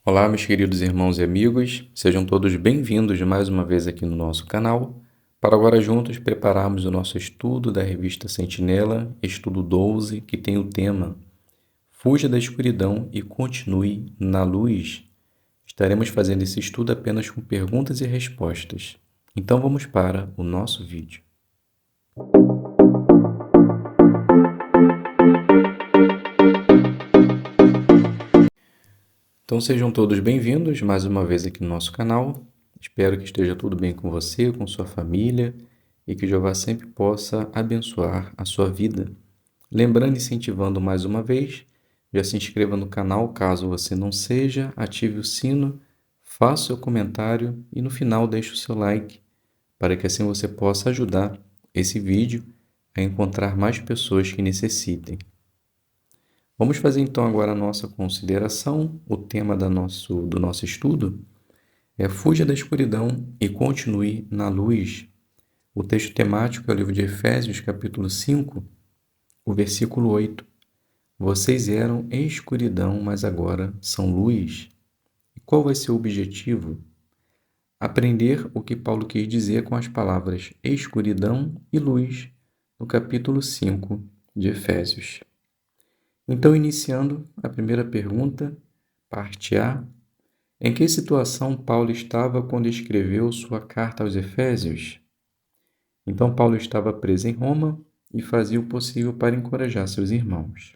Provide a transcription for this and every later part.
Olá, meus queridos irmãos e amigos, sejam todos bem-vindos mais uma vez aqui no nosso canal, para agora juntos prepararmos o nosso estudo da revista Sentinela, estudo 12, que tem o tema Fuja da escuridão e continue na luz. Estaremos fazendo esse estudo apenas com perguntas e respostas. Então vamos para o nosso vídeo. Então sejam todos bem-vindos mais uma vez aqui no nosso canal. Espero que esteja tudo bem com você, com sua família e que Jeová sempre possa abençoar a sua vida. Lembrando e incentivando mais uma vez, já se inscreva no canal caso você não seja, ative o sino, faça o seu comentário e no final deixe o seu like, para que assim você possa ajudar esse vídeo a encontrar mais pessoas que necessitem. Vamos fazer então agora a nossa consideração. O tema do nosso estudo é Fuja da escuridão e continue na luz. O texto temático é o livro de Efésios, capítulo 5, o versículo 8. Vocês eram escuridão, mas agora são luz. E qual vai ser o objetivo? Aprender o que Paulo quis dizer com as palavras escuridão e luz, no capítulo 5 de Efésios. Então, iniciando a primeira pergunta, parte A, em que situação Paulo estava quando escreveu sua carta aos Efésios? Então, Paulo estava preso em Roma e fazia o possível para encorajar seus irmãos.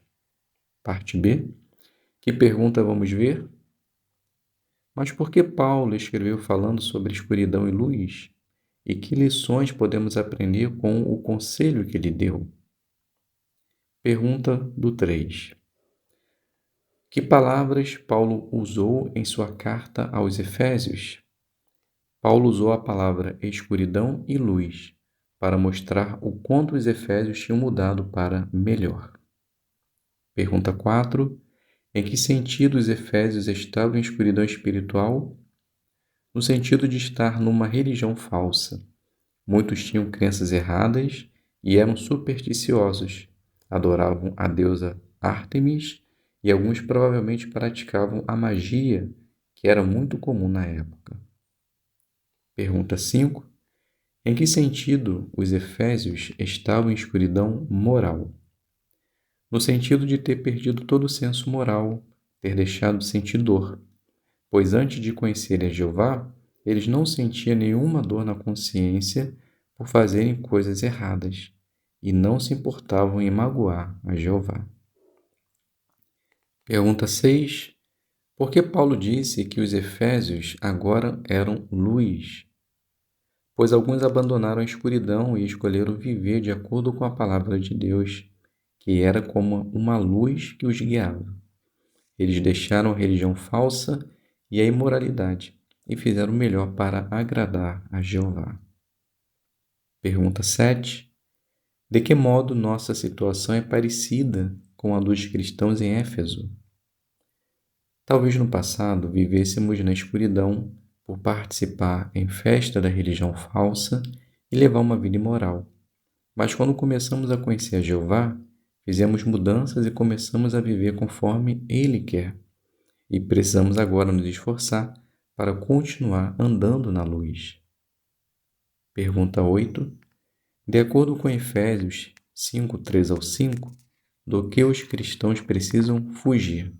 Parte B, que pergunta vamos ver? Mas por que Paulo escreveu falando sobre escuridão e luz? E que lições podemos aprender com o conselho que ele deu? Pergunta do 3. Que palavras Paulo usou em sua carta aos Efésios? Paulo usou a palavra escuridão e luz para mostrar o quanto os Efésios tinham mudado para melhor. Pergunta 4. Em que sentido os Efésios estavam em escuridão espiritual? No sentido de estar numa religião falsa. Muitos tinham crenças erradas e eram supersticiosos. Adoravam a deusa Ártemis e alguns provavelmente praticavam a magia, que era muito comum na época. Pergunta 5. Em que sentido os Efésios estavam em escuridão moral? No sentido de ter perdido todo o senso moral, ter deixado de sentir dor, pois antes de conhecerem a Jeová, eles não sentiam nenhuma dor na consciência por fazerem coisas erradas e não se importavam em magoar a Jeová. Pergunta 6. Por que Paulo disse que os Efésios agora eram luz? Pois alguns abandonaram a escuridão e escolheram viver de acordo com a palavra de Deus, que era como uma luz que os guiava. Eles deixaram a religião falsa e a imoralidade e fizeram o melhor para agradar a Jeová. Pergunta 7. De que modo nossa situação é parecida com a dos cristãos em Éfeso? Talvez no passado vivêssemos na escuridão por participar em festa da religião falsa e levar uma vida imoral. Mas quando começamos a conhecer a Jeová, fizemos mudanças e começamos a viver conforme Ele quer. E precisamos agora nos esforçar para continuar andando na luz. Pergunta 8. De acordo com Efésios 5, 3 ao 5, do que os cristãos precisam fugir?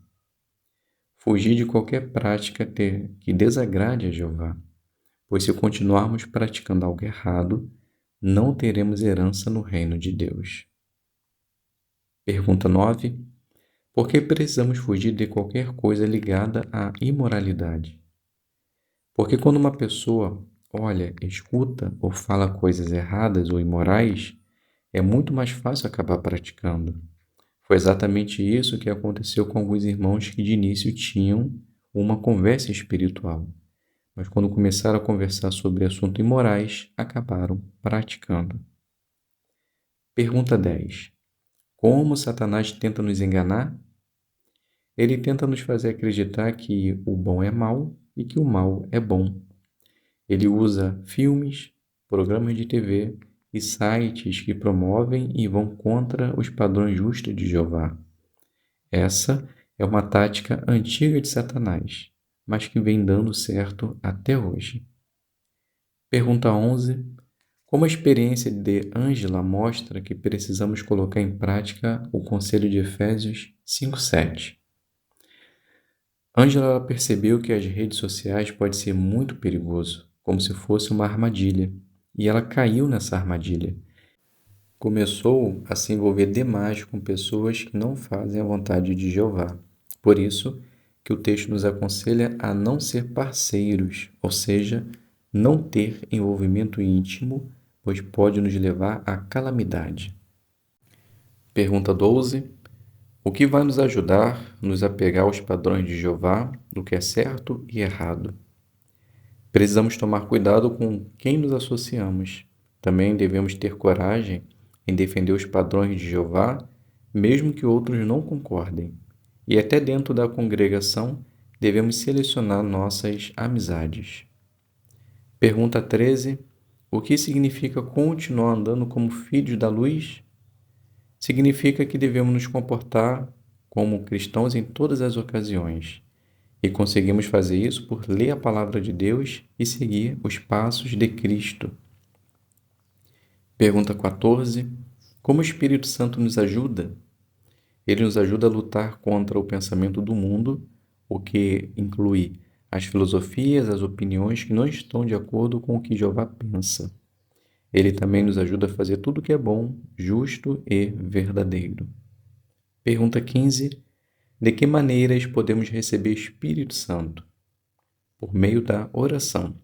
Fugir de qualquer prática que desagrade a Jeová, pois se continuarmos praticando algo errado, não teremos herança no reino de Deus. Pergunta 9. Por que precisamos fugir de qualquer coisa ligada à imoralidade? Porque quando uma pessoa olha, escuta ou fala coisas erradas ou imorais, é muito mais fácil acabar praticando. Foi exatamente isso que aconteceu com alguns irmãos que de início tinham uma conversa espiritual, mas quando começaram a conversar sobre assuntos imorais, acabaram praticando. Pergunta 10. Como Satanás tenta nos enganar? Ele tenta nos fazer acreditar que o bom é mal e que o mal é bom. Ele usa filmes, programas de TV e sites que promovem e vão contra os padrões justos de Jeová. Essa é uma tática antiga de Satanás, mas que vem dando certo até hoje. Pergunta 11. Como a experiência de Ângela mostra que precisamos colocar em prática o conselho de Efésios 5:7? Ângela percebeu que as redes sociais podem ser muito perigoso, como se fosse uma armadilha, e ela caiu nessa armadilha. Começou a se envolver demais com pessoas que não fazem a vontade de Jeová. Por isso que o texto nos aconselha a não ser parceiros, ou seja, não ter envolvimento íntimo, pois pode nos levar à calamidade. Pergunta 12. O que vai nos ajudar a nos apegar aos padrões de Jeová, do que é certo e errado? Precisamos tomar cuidado com quem nos associamos. Também devemos ter coragem em defender os padrões de Jeová, mesmo que outros não concordem. E até dentro da congregação, devemos selecionar nossas amizades. Pergunta 13. O que significa continuar andando como filhos da luz? Significa que devemos nos comportar como cristãos em todas as ocasiões. E conseguimos fazer isso por ler a palavra de Deus e seguir os passos de Cristo. Pergunta 14. Como o Espírito Santo nos ajuda? Ele nos ajuda a lutar contra o pensamento do mundo, o que inclui as filosofias, as opiniões que não estão de acordo com o que Jeová pensa. Ele também nos ajuda a fazer tudo o que é bom, justo e verdadeiro. Pergunta 15. De que maneiras podemos receber Espírito Santo? Por meio da oração.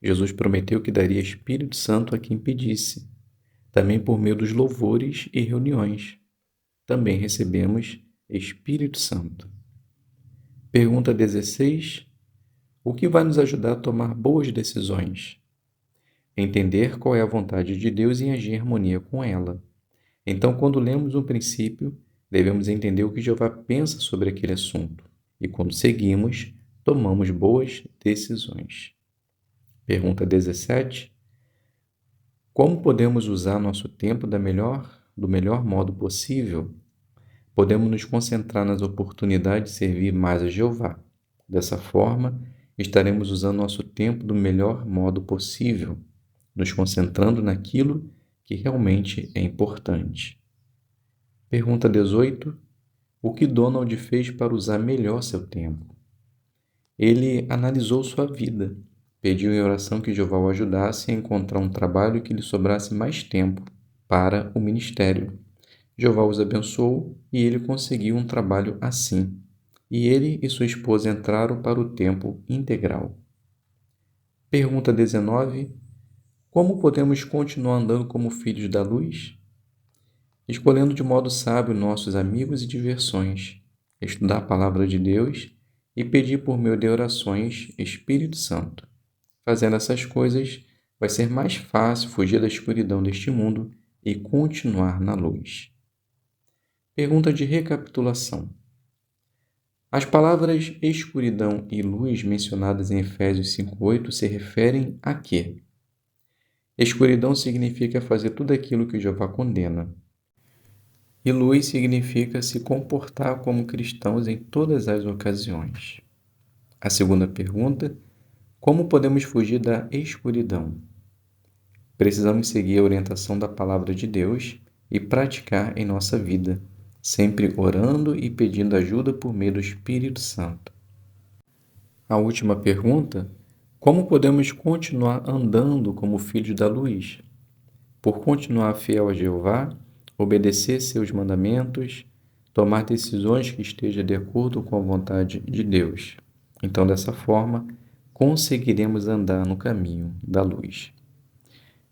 Jesus prometeu que daria Espírito Santo a quem pedisse. Também por meio dos louvores e reuniões. Também recebemos Espírito Santo. Pergunta 16. O que vai nos ajudar a tomar boas decisões? Entender qual é a vontade de Deus e agir em harmonia com ela. Então, quando lemos um princípio, devemos entender o que Jeová pensa sobre aquele assunto. E quando seguimos, tomamos boas decisões. Pergunta 17. Como podemos usar nosso tempo do melhor modo possível? Podemos nos concentrar nas oportunidades de servir mais a Jeová. Dessa forma, estaremos usando nosso tempo do melhor modo possível, nos concentrando naquilo que realmente é importante. Pergunta 18. O que Donald fez para usar melhor seu tempo? Ele analisou sua vida, pediu em oração que Jeová o ajudasse a encontrar um trabalho que lhe sobrasse mais tempo para o ministério. Jeová os abençoou e ele conseguiu um trabalho assim. E ele e sua esposa entraram para o tempo integral. Pergunta 19. Como podemos continuar andando como filhos da luz? Escolhendo de modo sábio nossos amigos e diversões, estudar a palavra de Deus e pedir por meio de orações Espírito Santo. Fazendo essas coisas, vai ser mais fácil fugir da escuridão deste mundo e continuar na luz. Pergunta de recapitulação. As palavras escuridão e luz mencionadas em Efésios 5:8 se referem a quê? Escuridão significa fazer tudo aquilo que Jeová condena. E luz significa se comportar como cristãos em todas as ocasiões. A segunda pergunta: como podemos fugir da escuridão? Precisamos seguir a orientação da palavra de Deus e praticar em nossa vida, sempre orando e pedindo ajuda por meio do Espírito Santo. A última pergunta: como podemos continuar andando como filhos da luz? Por continuar fiel a Jeová, obedecer seus mandamentos, tomar decisões que estejam de acordo com a vontade de Deus. Então, dessa forma, conseguiremos andar no caminho da luz.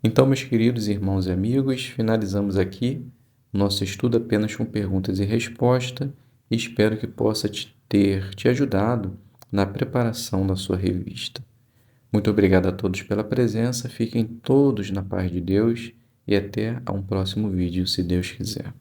Então, meus queridos irmãos e amigos, finalizamos aqui nosso estudo apenas com perguntas e respostas e espero que possa ter te ajudado na preparação da sua revista. Muito obrigado a todos pela presença, fiquem todos na paz de Deus e até a um próximo vídeo, se Deus quiser.